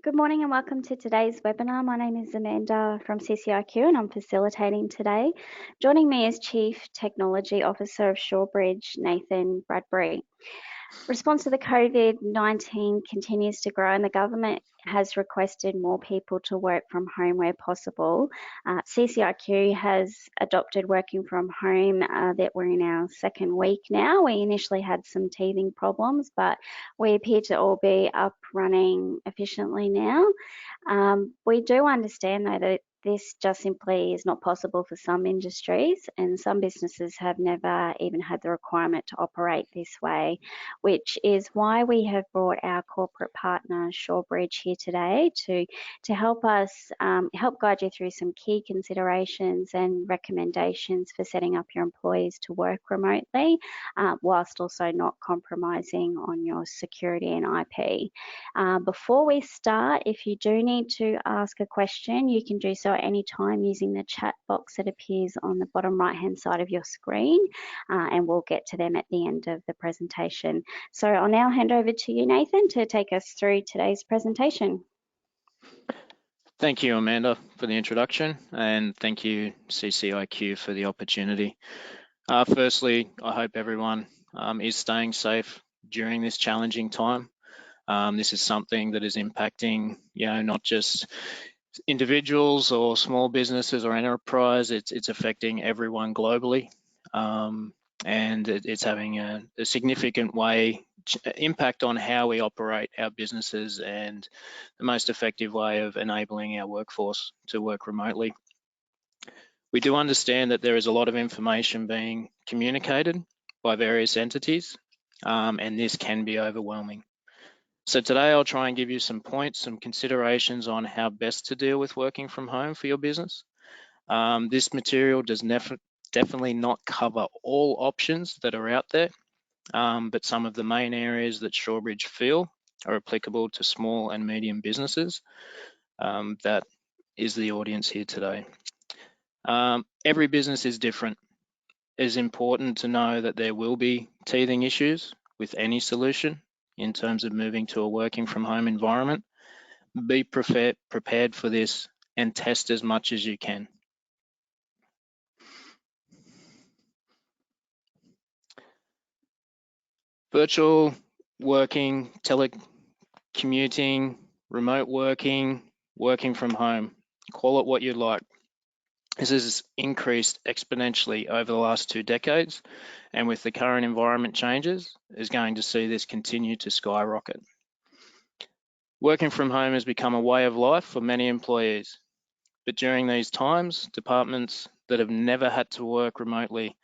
Good morning and welcome to today's webinar. My name is Amanda from CCIQ and I'm facilitating today. Joining me is Chief Technology Officer of SureBridge, Nathan Bradbury. Response to the COVID-19 continues to grow and the government has requested more people to work from home where possible. CCIQ has adopted working from home that we're in our second week now. We initially had some teething problems, but we appear to all be up running efficiently now. We do understand though that this just simply is not possible for some industries, and some businesses have never even had the requirement to operate this way, which is why we have brought our corporate partner SureBridge here today to help us help guide you through some key considerations and recommendations for setting up your employees to work remotely, whilst also not compromising on your security and IP. Before we start, if you do need to ask a question, you can do so at any time using the chat box that appears on the bottom right hand side of your screen, and we'll get to them at the end of the presentation. So I'll now hand over to you, Nathan, to take us through today's presentation. Thank you, Amanda, for the introduction, and thank you, CCIQ, for the opportunity. Firstly, I hope everyone is staying safe during this challenging time. This is something that is impacting, not just individuals or small businesses or enterprise. It's affecting everyone globally, and it's having a significant impact on how we operate our businesses and the most effective way of enabling our workforce to work remotely. We do understand that there is a lot of information being communicated by various entities, and this can be overwhelming. So today I'll try and give you some points, some considerations on how best to deal with working from home for your business. This material does definitely not cover all options that are out there, but some of the main areas that SureBridge feel are applicable to small and medium businesses. That is the audience here today. Every business is different. It's important to know that there will be teething issues with any solution in terms of moving to a working from home environment. Be prepared for this and test as much as you can. Virtual working, telecommuting, remote working, working from home, call it what you like. This has increased exponentially over the last 2 decades, and with the current environment changes, is going to see this continue to skyrocket. Working from home has become a way of life for many employees, but during these times, departments that have never had to work remotely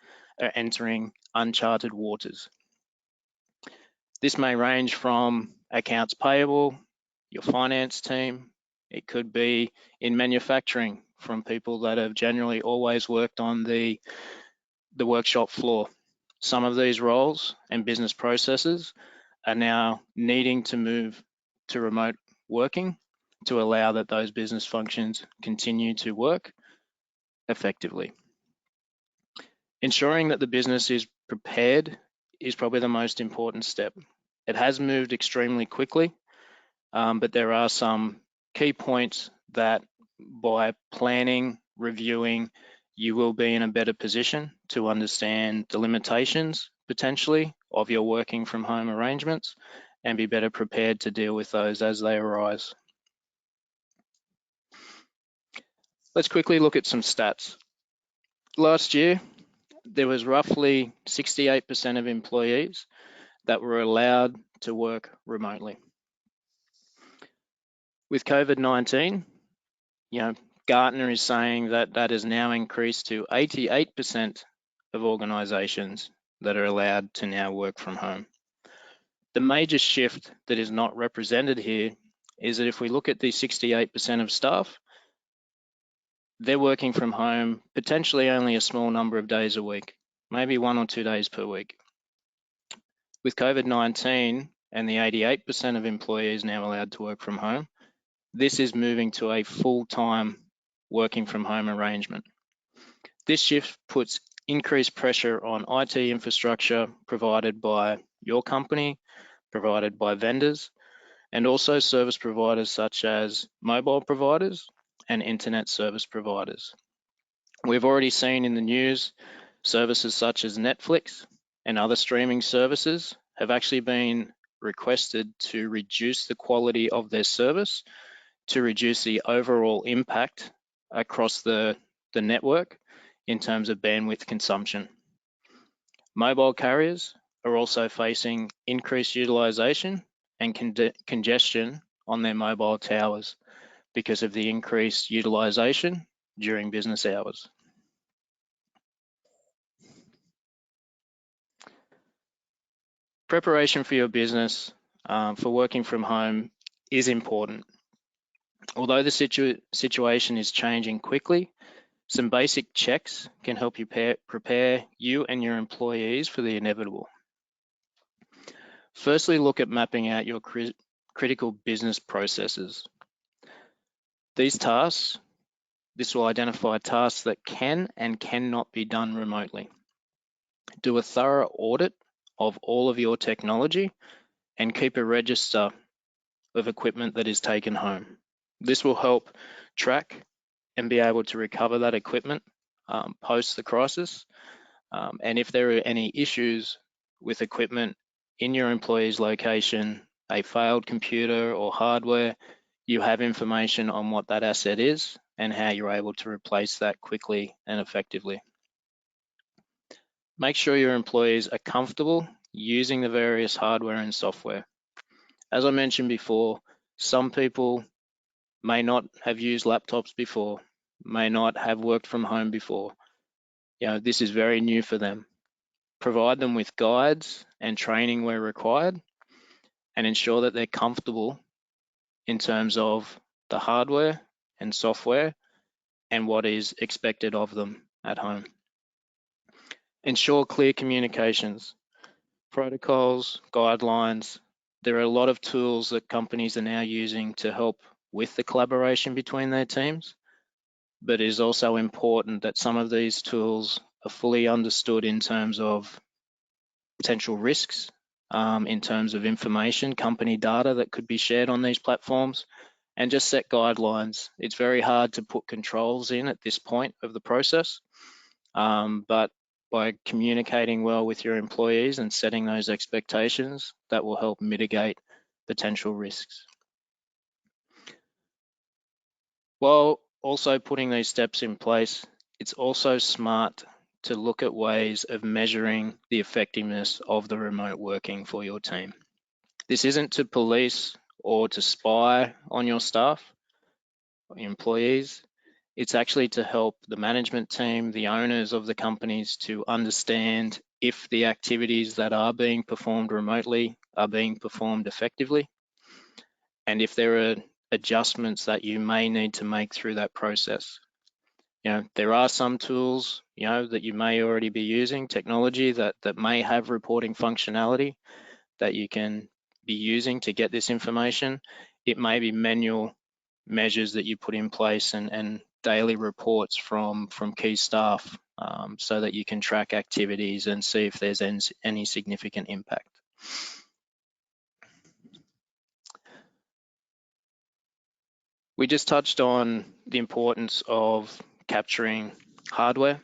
are entering uncharted waters. This may range from accounts payable, your finance team. It could be in manufacturing, from people that have generally always worked on the workshop floor. Some of these roles and business processes are now needing to move to remote working to allow that those business functions continue to work effectively. Ensuring that the business is prepared is probably the most important step. It has moved extremely quickly, but there are some key points that by planning, reviewing, you will be in a better position to understand the limitations potentially of your working from home arrangements and be better prepared to deal with those as they arise. Let's quickly look at some stats. Last year, there was roughly 68% of employees that were allowed to work remotely. With COVID-19, Gartner is saying that that has now increased to 88% of organizations that are allowed to now work from home. The major shift that is not represented here is that if we look at the 68% of staff, they're working from home potentially only a small number of days a week, maybe 1 or 2 days per week. With COVID-19 and the 88% of employees now allowed to work from home, this is moving to a full-time working from home arrangement. This shift puts increased pressure on IT infrastructure provided by your company, provided by vendors, and also service providers such as mobile providers and internet service providers. We've already seen in the news services such as Netflix and other streaming services have actually been requested to reduce the quality of their service to reduce the overall impact across the network in terms of bandwidth consumption. Mobile carriers are also facing increased utilization and congestion on their mobile towers because of the increased utilization during business hours. Preparation for your business for working from home is important. Although the situation is changing quickly, some basic checks can help you prepare you and your employees for the inevitable. Firstly, look at mapping out your critical business processes. This will identify tasks that can and cannot be done remotely. Do a thorough audit of all of your technology and keep a register of equipment that is taken home. This will help track and be able to recover that equipment post the crisis. And if there are any issues with equipment in your employee's location, a failed computer or hardware, you have information on what that asset is and how you're able to replace that quickly and effectively. Make sure your employees are comfortable using the various hardware and software. As I mentioned before, some people may not have used laptops before, may not have worked from home before. This is very new for them. Provide them with guides and training where required, and ensure that they're comfortable in terms of the hardware and software and what is expected of them at home. Ensure clear communications, protocols, guidelines. There are a lot of tools that companies are now using to help with the collaboration between their teams, but it is also important that some of these tools are fully understood in terms of potential risks, in terms of information, company data that could be shared on these platforms, and just set guidelines. It's very hard to put controls in at this point of the process, but by communicating well with your employees and setting those expectations, that will help mitigate potential risks. While also putting these steps in place, it's also smart to look at ways of measuring the effectiveness of the remote working for your team. This isn't to police or to spy on your staff or your employees. It's actually to help the management team, the owners of the companies, to understand if the activities that are being performed remotely are being performed effectively, and if there are adjustments that you may need to make through that process. There are some tools, that you may already be using, technology that may have reporting functionality that you can be using to get this information. It may be manual measures that you put in place and daily reports from key staff, so that you can track activities and see if there's any significant impact. We just touched on the importance of capturing hardware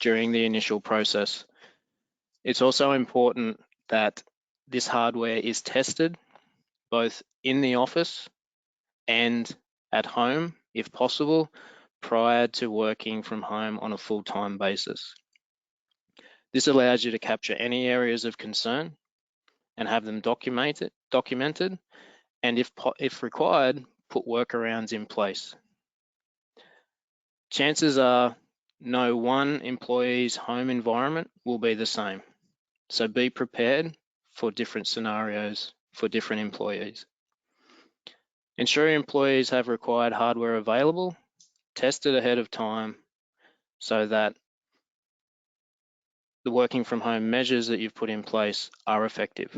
during the initial process. It's also important that this hardware is tested both in the office and at home, if possible, prior to working from home on a full-time basis. This allows you to capture any areas of concern and have them documented, and if required, put workarounds in place. Chances are no one employee's home environment will be the same, so be prepared for different scenarios for different employees. Ensure your employees have required hardware available, test it ahead of time so that the working from home measures that you've put in place are effective.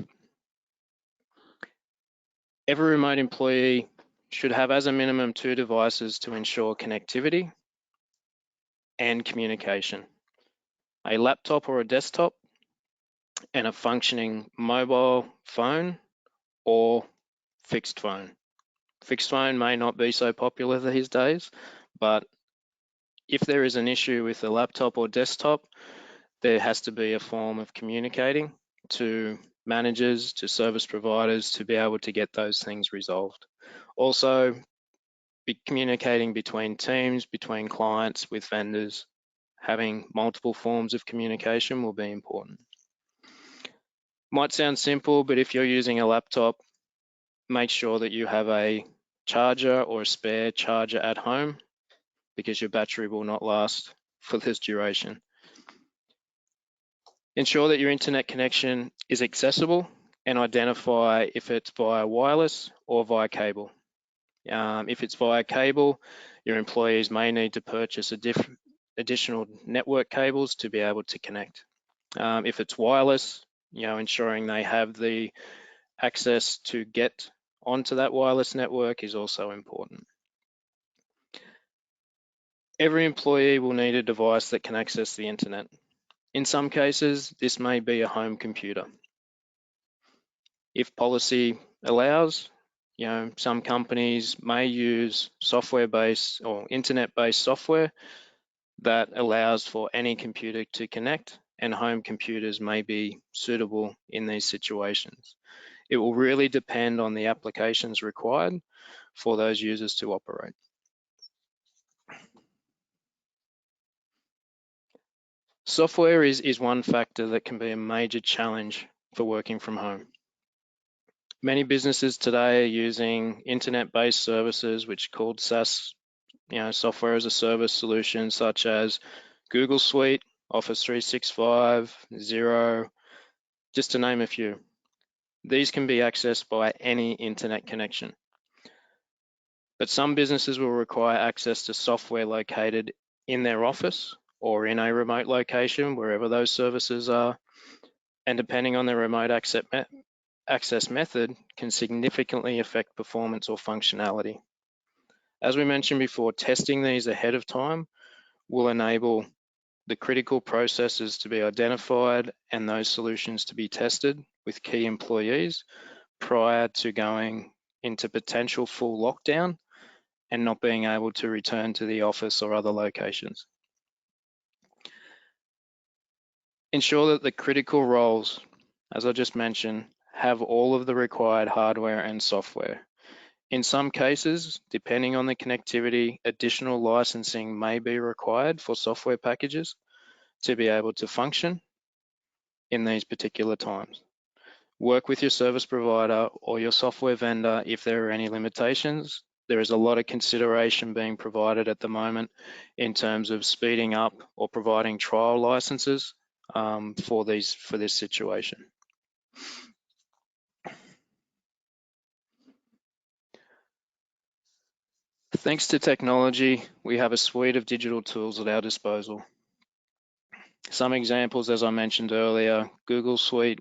Every remote employee should have as a minimum 2 devices to ensure connectivity and communication: a laptop or a desktop and a functioning mobile phone or fixed phone. Fixed phone may not be so popular these days, but if there is an issue with a laptop or desktop, there has to be a form of communicating to managers, to service providers to be able to get those things resolved. Also, be communicating between teams, between clients, with vendors. Having multiple forms of communication will be important. Might sound simple, but if you're using a laptop, make sure that you have a charger or a spare charger at home, because your battery will not last for this duration. Ensure that your internet connection is accessible and identify if it's via wireless or via cable. If it's via cable, your employees may need to purchase additional network cables to be able to connect. If it's wireless, ensuring they have the access to get onto that wireless network is also important. Every employee will need a device that can access the internet. In some cases, this may be a home computer. If policy allows, some companies may use software-based or internet-based software that allows for any computer to connect, and home computers may be suitable in these situations. It will really depend on the applications required for those users to operate. Software is one factor that can be a major challenge for working from home. Many businesses today are using internet-based services, which are called SaaS, software as a service solutions, such as Google Suite, Office 365, Xero, just to name a few. These can be accessed by any internet connection. But some businesses will require access to software located in their office or in a remote location, wherever those services are, and depending on the remote access method, can significantly affect performance or functionality. As we mentioned before, testing these ahead of time will enable the critical processes to be identified and those solutions to be tested with key employees prior to going into potential full lockdown and not being able to return to the office or other locations. Ensure that the critical roles, as I just mentioned, have all of the required hardware and software. In some cases, depending on the connectivity, additional licensing may be required for software packages to be able to function in these particular times. Work with your service provider or your software vendor if there are any limitations. There is a lot of consideration being provided at the moment in terms of speeding up or providing trial licenses for this situation. Thanks to technology, we have a suite of digital tools at our disposal. Some examples, as I mentioned earlier, Google Suite,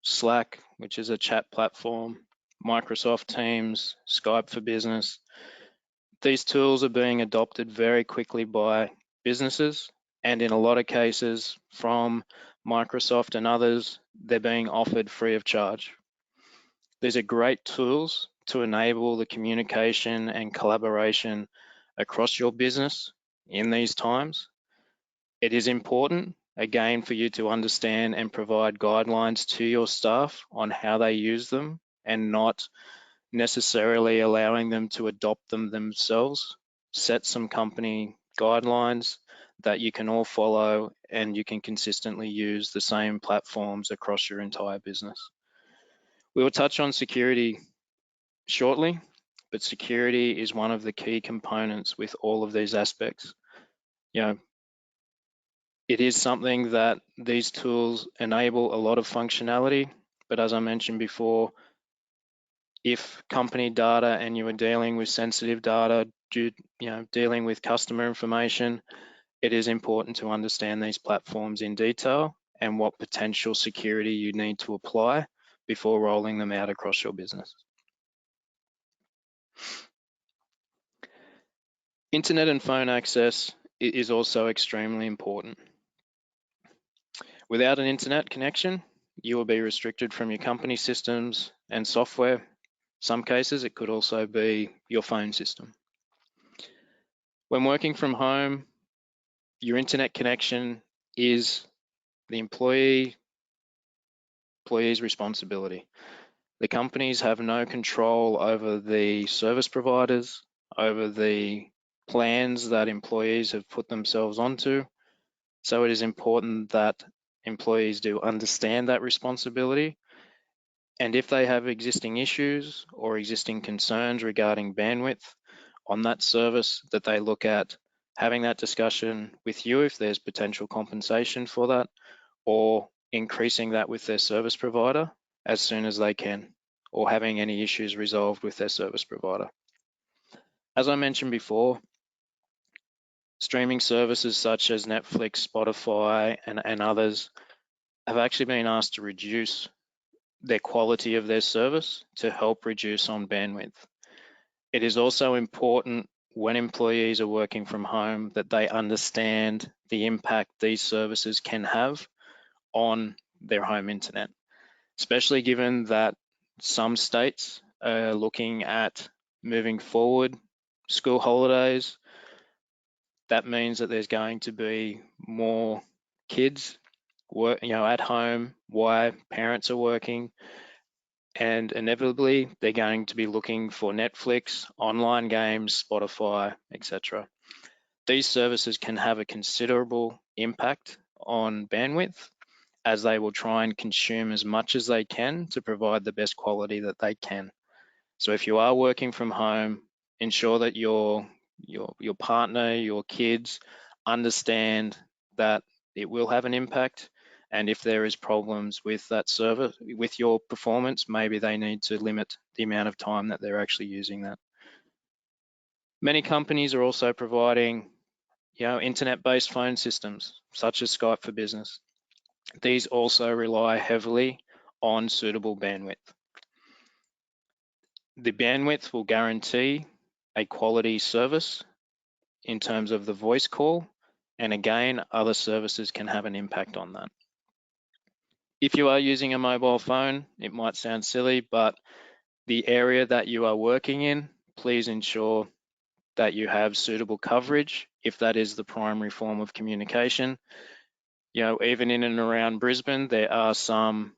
Slack, which is a chat platform, Microsoft Teams, Skype for Business. These tools are being adopted very quickly by businesses, and in a lot of cases from Microsoft and others, they're being offered free of charge. These are great tools to enable the communication and collaboration across your business in these times. It is important, again, for you to understand and provide guidelines to your staff on how they use them and not necessarily allowing them to adopt them themselves. Set some company guidelines that you can all follow and you can consistently use the same platforms across your entire business. We will touch on security shortly, but security is one of the key components with all of these aspects. It is something that these tools enable a lot of functionality, but as I mentioned before, if company data and you are dealing with sensitive data, dealing with customer information, it is important to understand these platforms in detail and what potential security you need to apply before rolling them out across your business. Internet and phone access is also extremely important. Without an internet connection, you will be restricted from your company systems and software. Some cases, it could also be your phone system. When working from home, your internet connection is the employee's responsibility. The companies have no control over the service providers, over the plans that employees have put themselves onto. So it is important that employees do understand that responsibility. And if they have existing issues or existing concerns regarding bandwidth on that service, that they look at having that discussion with you if there's potential compensation for that, or increasing that with their service provider as soon as they can, or having any issues resolved with their service provider. As I mentioned before, streaming services such as Netflix, Spotify, and others have actually been asked to reduce their quality of their service to help reduce on bandwidth. It is also important when employees are working from home that they understand the impact these services can have on their home internet, especially given that some states are looking at moving forward school holidays. That means that there's going to be more kids at home while parents are working, and inevitably they're going to be looking for Netflix, online games, Spotify, etc. These services can have a considerable impact on bandwidth, as they will try and consume as much as they can to provide the best quality that they can. So if you are working from home, ensure that your partner, your kids understand that it will have an impact, and if there is problems with that server, with your performance, maybe they need to limit the amount of time that they're actually using that. Many companies are also providing, internet-based phone systems such as Skype for Business. These also rely heavily on suitable bandwidth. The bandwidth will guarantee a quality service in terms of the voice call, and again, other services can have an impact on that. If you are using a mobile phone, it might sound silly, but the area that you are working in, please ensure that you have suitable coverage if that is the primary form of communication. Even in and around Brisbane, there are some,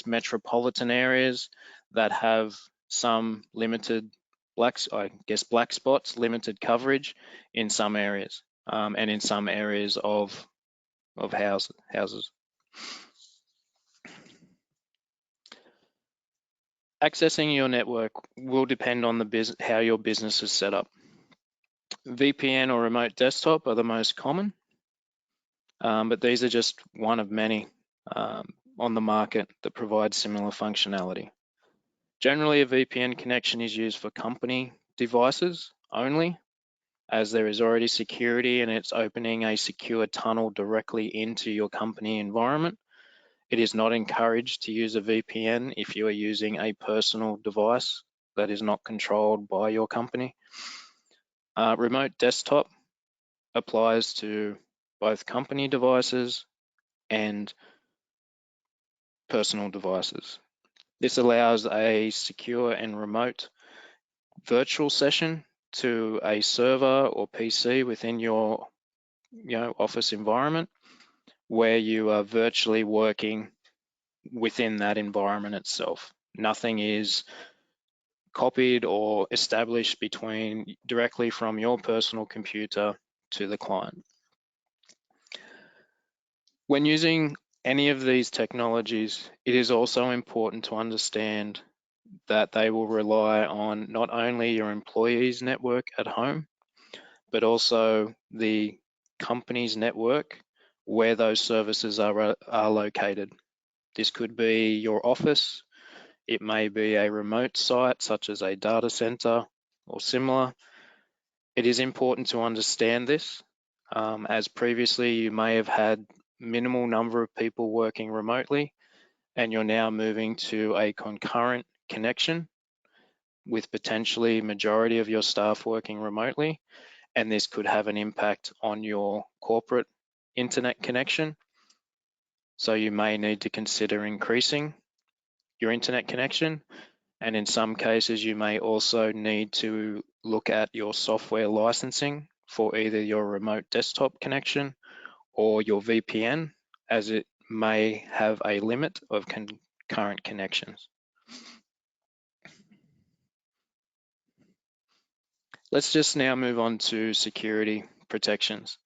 metropolitan areas that have some limited black spots, limited coverage in some areas, and in some areas of houses. Accessing your network will depend on how your business is set up. VPN or remote desktop are the most common, but these are just one of many on the market that provide similar functionality. Generally, a VPN connection is used for company devices only, as there is already security and it's opening a secure tunnel directly into your company environment. It is not encouraged to use a VPN if you are using a personal device that is not controlled by your company. Remote desktop applies to both company devices and personal devices. This allows a secure and remote virtual session to a server or PC within your office environment, where you are virtually working within that environment itself. Nothing is copied or established directly from your personal computer to the client. When using any of these technologies, it is also important to understand that they will rely on not only your employees' network at home, but also the company's network where those services are located. This could be your office. It may be a remote site such as a data center or similar. It is important to understand this, as previously you may have had minimal number of people working remotely, and you're now moving to a concurrent connection with potentially majority of your staff working remotely, and this could have an impact on your corporate internet connection. So you may need to consider increasing your internet connection. And in some cases, you may also need to look at your software licensing for either your remote desktop connection or your VPN, as it may have a limit of concurrent connections. Let's just now move on to security protections.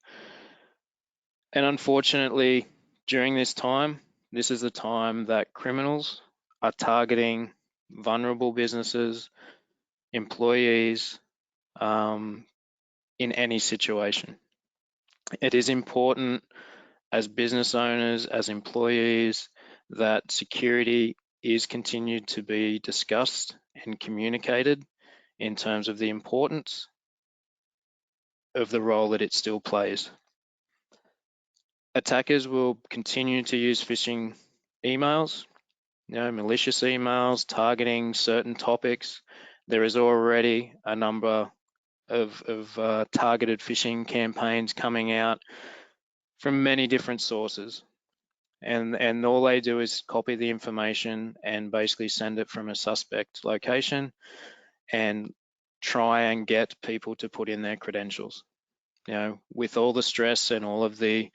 And unfortunately, during this time, this is the time that criminals are targeting vulnerable businesses, employees, in any situation. It is important as business owners, as employees, that security is continued to be discussed and communicated in terms of the importance of the role that it still plays. Attackers will continue to use phishing emails, malicious emails targeting certain topics. There is already a number of targeted phishing campaigns coming out from many different sources. And all they do is copy the information and basically send it from a suspect location and try and get people to put in their credentials. With all the stress and all of the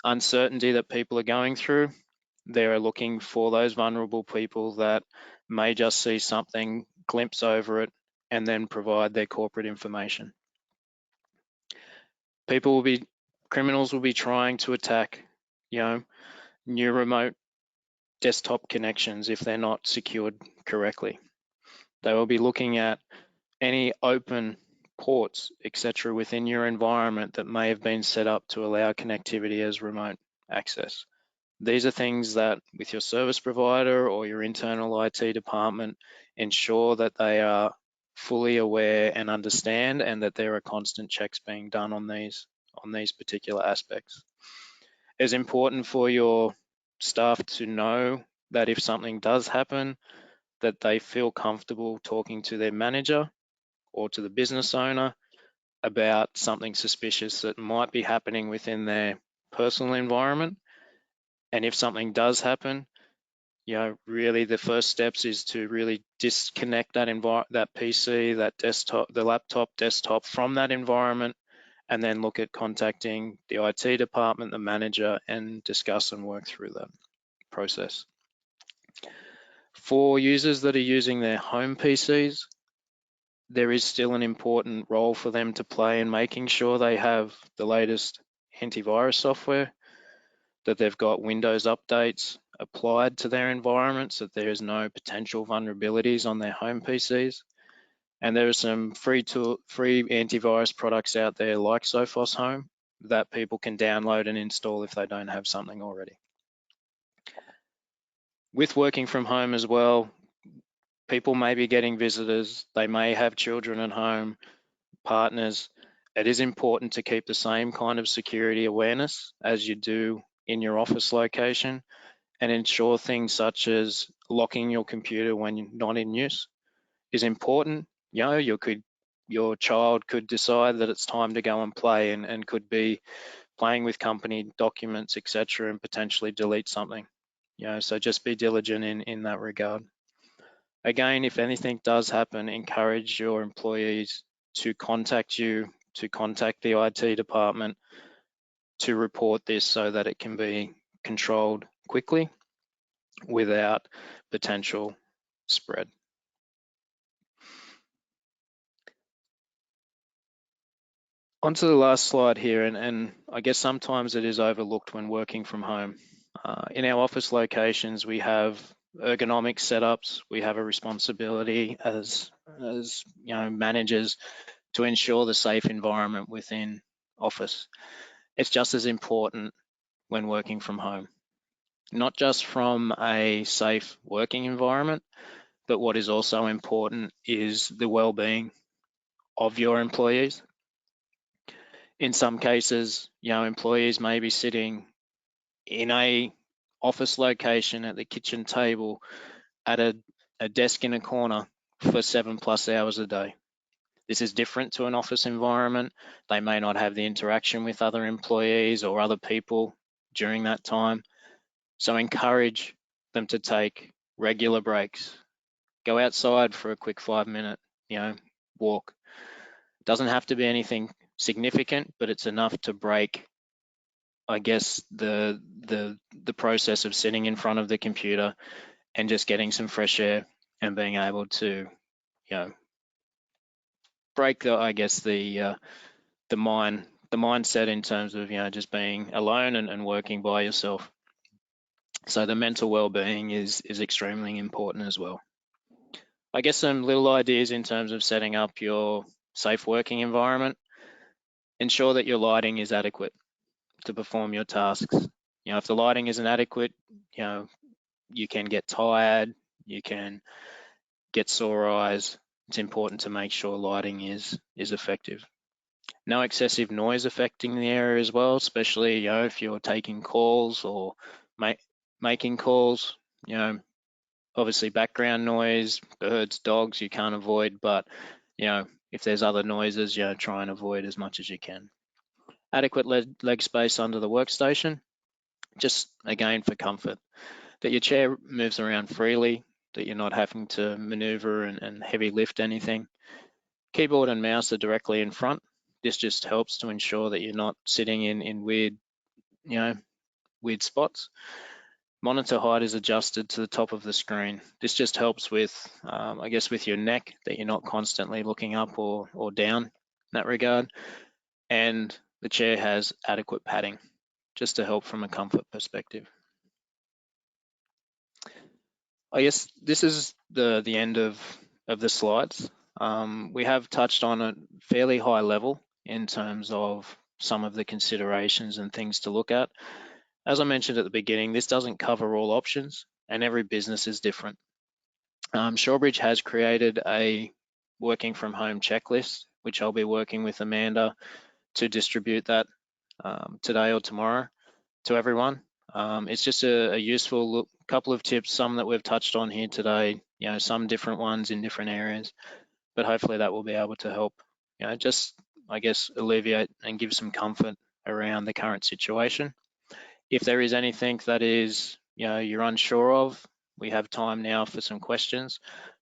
uncertainty that people are going through, they're looking for those vulnerable people that may just see something, glimpse over it, and then provide their corporate information. Criminals will be trying to attack, new remote desktop connections if they're not secured correctly. They will be looking at any open ports, etc., within your environment that may have been set up to allow connectivity as remote access. These are things that, with your service provider or your internal IT department, ensure that they are fully aware and understand, and that there are constant checks being done on these particular aspects. It's important for your staff to know that if something does happen, that they feel comfortable talking to their manager or to the business owner about something suspicious that might be happening within their personal environment. And if something does happen, really the first steps is to really disconnect that PC, that desktop, the laptop, desktop from that environment, and then look at contacting the IT department, the manager, and discuss and work through that process. For users that are using their home PCs, there is still an important role for them to play in making sure they have the latest antivirus software, that they've got Windows updates applied to their environments, that there is no potential vulnerabilities on their home PCs. And there are some free antivirus products out there like Sophos Home that people can download and install if they don't have something already. With working from home as well, people may be getting visitors, they may have children at home, partners. It is important to keep the same kind of security awareness as you do in your office location, and ensure things such as locking your computer when you're not in use is important. Your child could decide that it's time to go and play and could be playing with company documents, etc., and potentially delete something. So just be diligent in that regard. Again, if anything does happen, encourage your employees to contact you, to contact the IT department, to report this so that it can be controlled quickly without potential spread. On to the last slide here, and I guess sometimes it is overlooked when working from home. In our office locations, we have ergonomic setups. We have a responsibility as managers to ensure the safe environment within office. It's just as important when working from home, not just from a safe working environment, but what is also important is the well-being of your employees. In some cases, employees may be sitting in a office location at the kitchen table at a desk in a corner for 7+ hours a day. This is different to an office environment. They may not have the interaction with other employees or other people during that time. So encourage them to take regular breaks. Go outside for a quick 5-minute, walk. Doesn't have to be anything significant, but it's enough to break, I guess, the process of sitting in front of the computer and just getting some fresh air and being able to, break the mindset in terms of, just being alone and working by yourself. So the mental well-being is extremely important as well. I guess some little ideas in terms of setting up your safe working environment. Ensure that your lighting is adequate to perform your tasks. If the lighting isn't adequate, you can get tired, you can get sore eyes. It's important to make sure lighting is effective. No excessive noise affecting the area as well, especially if you're taking calls or making calls. Obviously background noise, birds, dogs, you can't avoid, but if there's other noises, try and avoid as much as you can. Adequate leg space under the workstation, just again for comfort. That your chair moves around freely, that you're not having to maneuver and heavy lift anything. Keyboard and mouse are directly in front. This just helps to ensure that you're not sitting in weird spots. Monitor height is adjusted to the top of the screen. This just helps with, I guess, with your neck, that you're not constantly looking up or down in that regard. And the chair has adequate padding, just to help from a comfort perspective. I guess this is the end of the slides. We have touched on a fairly high level in terms of some of the considerations and things to look at. As I mentioned at the beginning, this doesn't cover all options, and every business is different. SureBridge has created a working from home checklist, which I'll be working with Amanda to distribute that today or tomorrow to everyone. It's just a useful couple of tips, some that we've touched on here today, some different ones in different areas, but hopefully that will be able to help, just, I guess, alleviate and give some comfort around the current situation. If there is anything that is, you're unsure of, we have time now for some questions,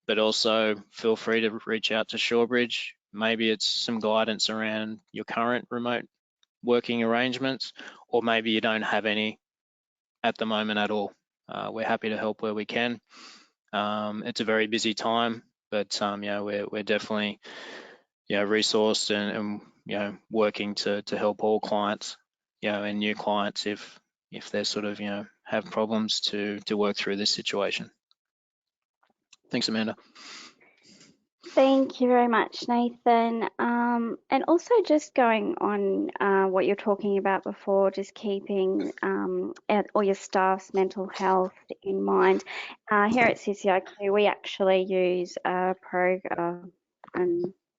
but also feel free to reach out to SureBridge. Maybe it's some guidance around your current remote working arrangements, or maybe you don't have any at the moment at all. We're happy to help where we can. It's a very busy time, but we're definitely resourced and working to help all clients, and new clients if they're sort of have problems to work through this situation. Thanks, Amanda. Thank you very much, Nathan. And also just going on what you're talking about before, just keeping all your staff's mental health in mind. Here at CCIQ, we actually use an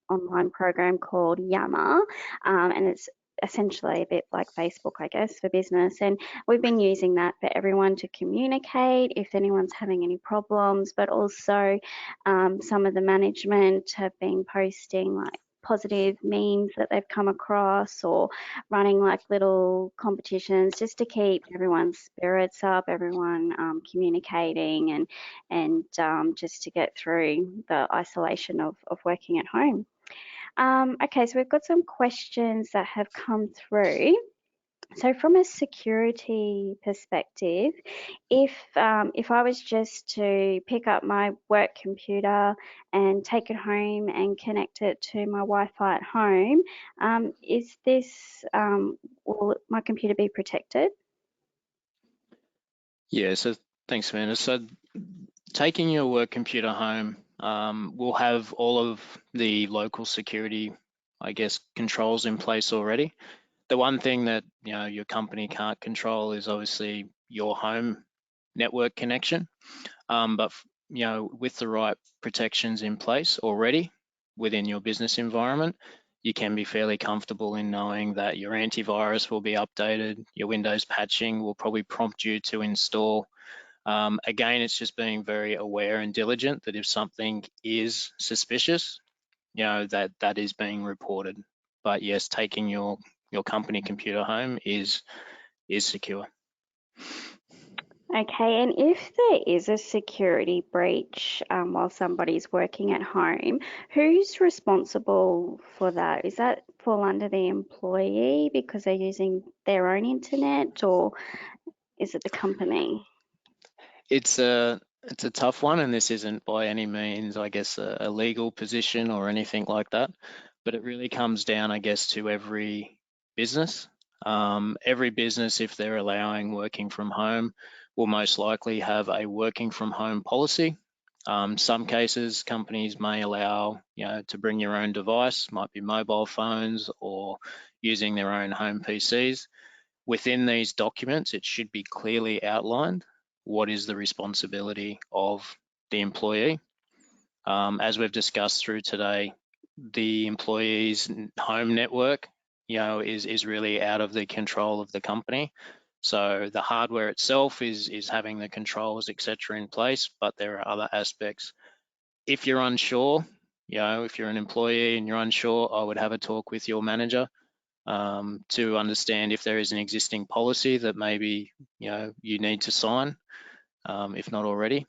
online program called Yammer, and it's essentially a bit like Facebook, I guess, for business. And we've been using that for everyone to communicate if anyone's having any problems, but also some of the management have been posting like positive memes that they've come across, or running like little competitions just to keep everyone's spirits up, everyone communicating and just to get through the isolation of working at home. Okay, so we've got some questions that have come through. So from a security perspective, if I was just to pick up my work computer and take it home and connect it to my Wi-Fi at home, will my computer be protected? Yeah, so thanks, Amanda. So taking your work computer home will have all of the local security, I guess, controls in place already. The one thing that your company can't control is obviously your home network connection, but with the right protections in place already within your business environment, you can be fairly comfortable in knowing that your antivirus will be updated, your Windows patching will probably prompt you to install. Again, it's just being very aware and diligent that if something is suspicious, that is being reported. But yes, taking your company computer home is secure. Okay, and if there is a security breach while somebody's working at home, who's responsible for that? Is that fall under the employee because they're using their own internet, or is it the company? It's a tough one, and this isn't by any means, I guess, a legal position or anything like that. But it really comes down, I guess, to every business. Every business, if they're allowing working from home, will most likely have a working from home policy. Some cases, companies may allow, to bring your own device, might be mobile phones or using their own home PCs. Within these documents, it should be clearly outlined what is the responsibility of the employee. As we've discussed through today, the employee's home network, is really out of the control of the company. So the hardware itself is having the controls, etc., in place, but there are other aspects. If you're unsure, if you're an employee and you're unsure, I would have a talk with your manager to understand if there is an existing policy that maybe you need to sign, if not already.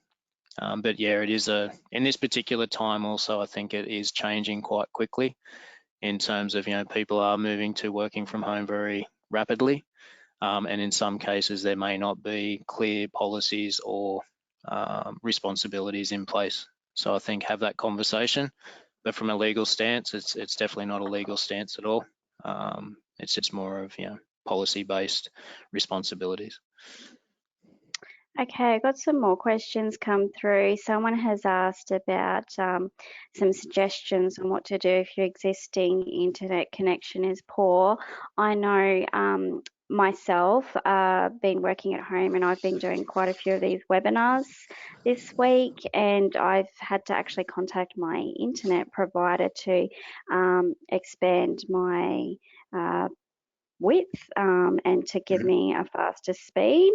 But yeah, it is in this particular time also, I think it is changing quite quickly in terms of, people are moving to working from home very rapidly. And in some cases, there may not be clear policies or responsibilities in place. So I think have that conversation. But from a legal stance, it's definitely not a legal stance at all. It's just more of, policy-based responsibilities. Okay, I got some more questions come through. Someone has asked about some suggestions on what to do if your existing internet connection is poor. I know myself, been working at home and I've been doing quite a few of these webinars this week, and I've had to actually contact my internet provider to expand my width and to give me a faster speed.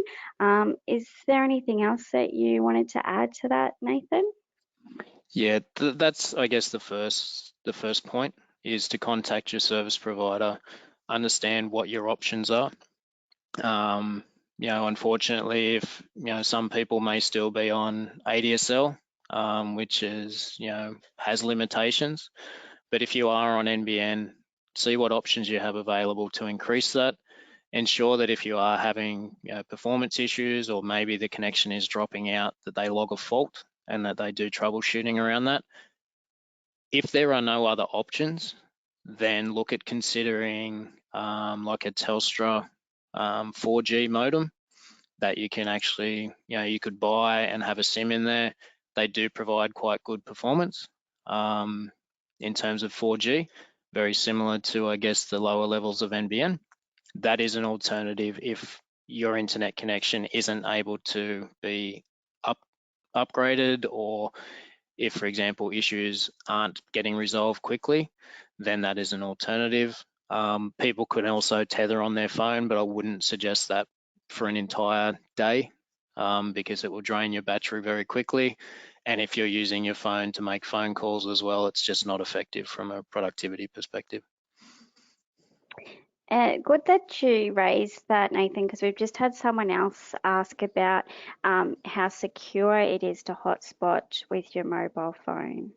Is there anything else that you wanted to add to that, Nathan? Yeah, that's, I guess, the first point is to contact your service provider, understand what your options are. Unfortunately, if some people may still be on ADSL, which is has limitations, but if you are on NBN, see what options you have available to increase that. Ensure that if you are having performance issues or maybe the connection is dropping out, that they log a fault and that they do troubleshooting around that. If there are no other options, then look at considering like a Telstra 4G modem that you can actually, you could buy and have a SIM in there. They do provide quite good performance in terms of 4G, very similar to, I guess, the lower levels of NBN. That is an alternative if your internet connection isn't able to be upgraded, or if, for example, issues aren't getting resolved quickly, then that is an alternative. People could also tether on their phone, but I wouldn't suggest that for an entire day because it will drain your battery very quickly. And if you're using your phone to make phone calls as well, it's just not effective from a productivity perspective. Good that you raised that, Nathan, because we've just had someone else ask about how secure it is to hotspot with your mobile phone.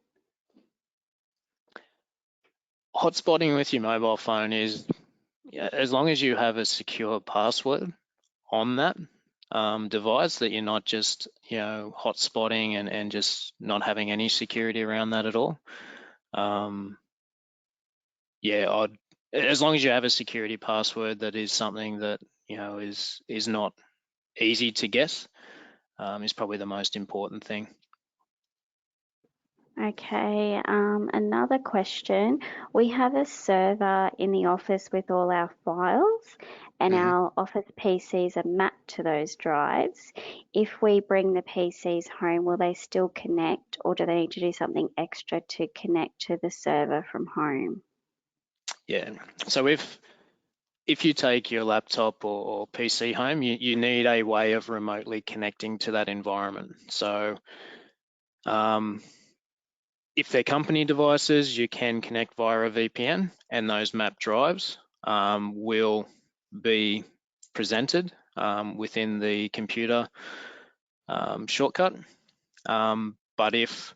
Hotspotting with your mobile phone is, as long as you have a secure password on that device, that you're not just hotspotting and just not having any security around that at all. As long as you have a security password that is something that is not easy to guess, is probably the most important thing. Okay, another question. We have a server in the office with all our files, and our office PCs are mapped to those drives. If we bring the PCs home, will they still connect, or do they need to do something extra to connect to the server from home? Yeah, so if you take your laptop or PC home, you need a way of remotely connecting to that environment. So if they're company devices, you can connect via a VPN, and those map drives will be presented within the computer shortcut. But if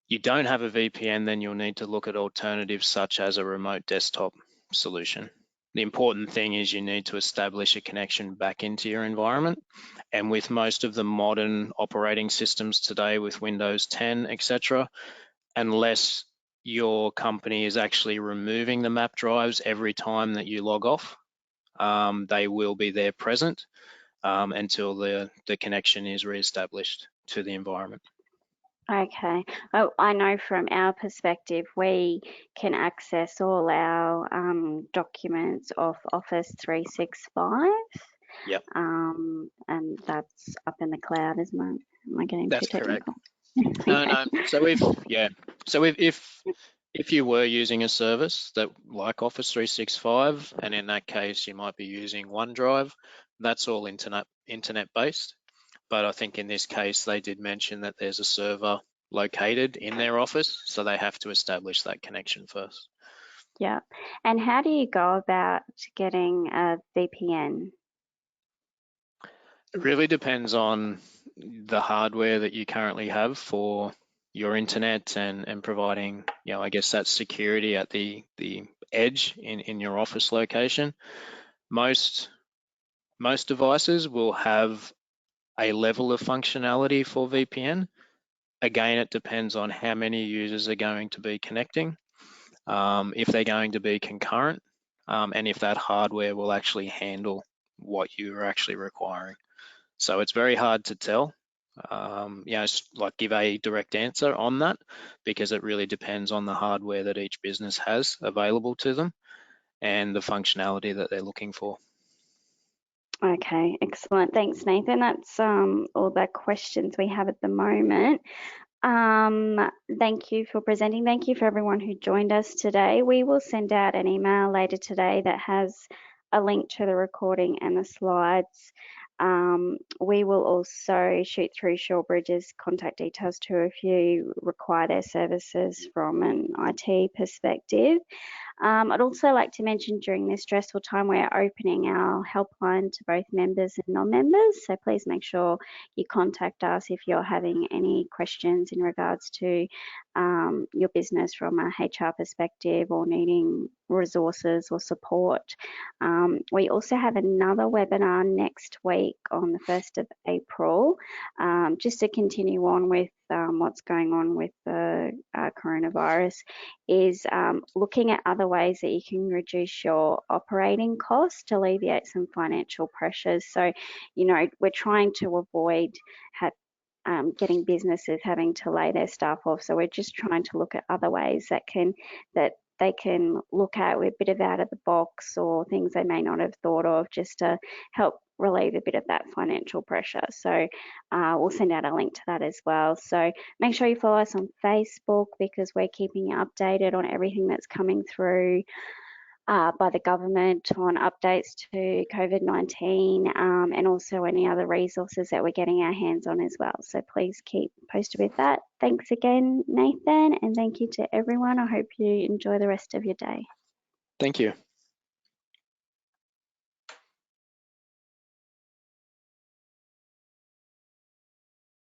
you don't have a VPN, then you'll need to look at alternatives such as a remote desktop solution. The important thing is you need to establish a connection back into your environment. And with most of the modern operating systems today with Windows 10, etc., unless your company is actually removing the map drives every time that you log off, they will be there present until the connection is reestablished to the environment. Okay. Oh, I know from our perspective, we can access all our documents off Office 365. Yep. And that's up in the cloud, isn't it? Am I getting That's too technical? correct. No. So if you were using a service that like Office 365, and in that case you might be using OneDrive, that's all internet based. But I think in this case they did mention that there's a server located in their office, so they have to establish that connection first. Yeah. And how do you go about getting a VPN? It really depends on the hardware that you currently have for your internet and providing, I guess that security at the edge in your office location. Most devices will have a level of functionality for VPN. Again, it depends on how many users are going to be connecting, if they're going to be concurrent, and if that hardware will actually handle what you're actually requiring. So it's very hard to tell, give a direct answer on that, because it really depends on the hardware that each business has available to them and the functionality that they're looking for. Okay, excellent. Thanks, Nathan. That's all the questions we have at the moment. Thank you for presenting. Thank you for everyone who joined us today. We will send out an email later today that has a link to the recording and the slides. We will also shoot through SureBridge's contact details too if you require their services from an IT perspective. I'd also like to mention during this stressful time, we're opening our helpline to both members and non-members. So please make sure you contact us if you're having any questions in regards to your business from a HR perspective or needing resources or support. We also have another webinar next week on the 1st of April, just to continue on with what's going on with the coronavirus, is looking at other ways that you can reduce your operating costs to alleviate some financial pressures. So, we're trying to avoid getting businesses having to lay their staff off. So we're just trying to look at other ways that they can look at with a bit of out of the box or things they may not have thought of, just to help relieve a bit of that financial pressure. So we'll send out a link to that as well. So make sure you follow us on Facebook, because we're keeping you updated on everything that's coming through by the government on updates to COVID-19 and also any other resources that we're getting our hands on as well. So please keep posted with that. Thanks again, Nathan, and thank you to everyone. I hope you enjoy the rest of your day. Thank you.